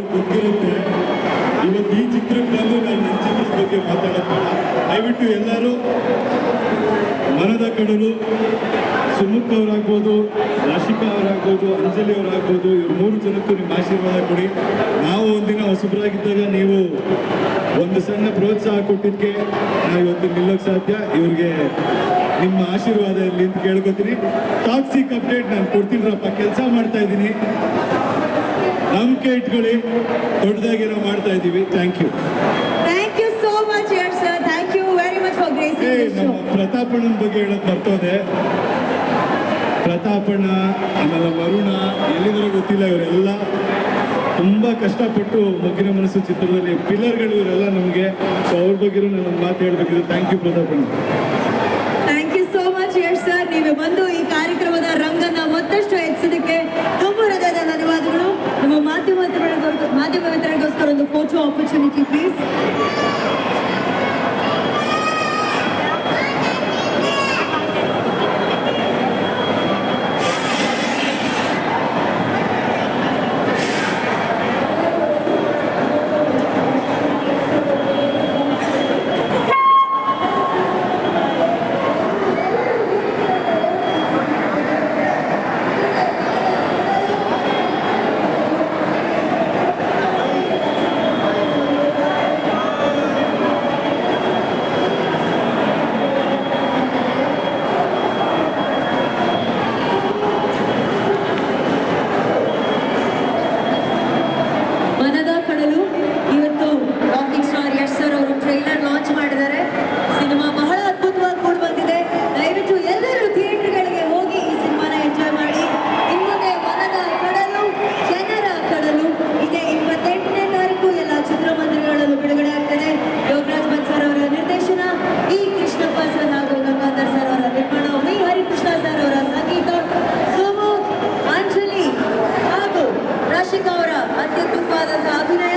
ಎಲ್ಲರಿಗೂ ಗೊತ್ತಿರುತ್ತೆ. ಇವತ್ತು ಈ ಚಿತ್ರಕ್ಕೆ ಬಂದು ನಾನು ನನ್ನ ಚಿತ್ರದ ಬಗ್ಗೆ ಮಾತಾಡೋದು ದಯವಿಟ್ಟು ಎಲ್ಲರೂ ಮನದ ಕಡಲು ಸುಮುಖ್ ಅವರಾಗ್ಬೋದು, ರಾಶಿಕಾ ಅವರಾಗ್ಬೋದು, ಅಂಜಲಿ ಅವರಾಗ್ಬೋದು, ಇವ್ರು 3 ಜನಕ್ಕೂ ನಿಮ್ಮ ಆಶೀರ್ವಾದ ಕೊಡಿ. ನಾವು ಒಂದಿನ ಹೊಸಬರಾಗಿದ್ದಾಗ ನೀವು ಒಂದು ಸಣ್ಣ ಪ್ರೋತ್ಸಾಹ ಕೊಟ್ಟಿದ್ದಕ್ಕೆ ನಾವು ಇವತ್ತು ನಿಲ್ಲೋಕ್ಕೆ ಸಾಧ್ಯ. ಇವ್ರಿಗೆ ನಿಮ್ಮ ಆಶೀರ್ವಾದ ಇರಲಿ ಅಂತ ಕೇಳ್ಕೊತೀನಿ. ಟಾಕ್ಸಿಕ್ ಅಪ್ಡೇಟ್ ನಾನು ಕೊಡ್ತೀನಿರಪ್ಪ, ಕೆಲಸ ಮಾಡ್ತಾ ಇದ್ದೀನಿ, ನಂಬಿಕೆ ಇಟ್ಕೊಳ್ಳಿ, ದೊಡ್ಡದಾಗೇನೋ ಮಾಡ್ತಾ ಇದ್ದೀವಿ. Thank you. Thank you so much ಯರ್ sir. Thank you very much for gracing ನಮ್ಮ ಪ್ರತಾಪಣ್ಣನ ಬಗ್ಗೆ ಹೇಳೋದು ಬರ್ತೋದೆ. ಪ್ರತಾಪಣ್ಣ ಆಮೇಲೆ ವರುಣ ಎಲ್ಲಿಂದ ಗೊತ್ತಿಲ್ಲ, ಇವರೆಲ್ಲ ತುಂಬ ಕಷ್ಟಪಟ್ಟು ಮೊಗ್ಗಿನ ಮನಸ್ಸು ಚಿತ್ರದಲ್ಲಿ ಪಿಲ್ಲರ್ಗಳು ಇವರೆಲ್ಲ ನಮಗೆ. ಸೊ ಅವ್ರ ಬಗ್ಗೆ ನಾನು ಮಾತು ಹೇಳ್ಬೇಕಿದ್ರು. ಥ್ಯಾಂಕ್ ಯು ಪ್ರತಾಪಣ್ಣ. Thank you so much Yash sir. ನೀವು ಬಂದು ಈ ಕಾರ್ಯಕ್ರಮದ ರಂಗನ್ನ ಮತ್ತಷ್ಟು ಹೆಚ್ಚಿಸೋದಕ್ಕೆ ತುಂಬ ಹೃದಯದ ಧನ್ಯವಾದಗಳು. ನಮ್ಮ ಮಾಧ್ಯಮ ಮಿತ್ರರಿಗೋಸ್ಕರ ಒಂದು ಫೋಟೋ ಆಪರ್ಚುನಿಟಿ ಪ್ಲೀಸ್. ಅತ್ಯುತ್ತಮವಾದಂತಹ ಅಭಿನಯ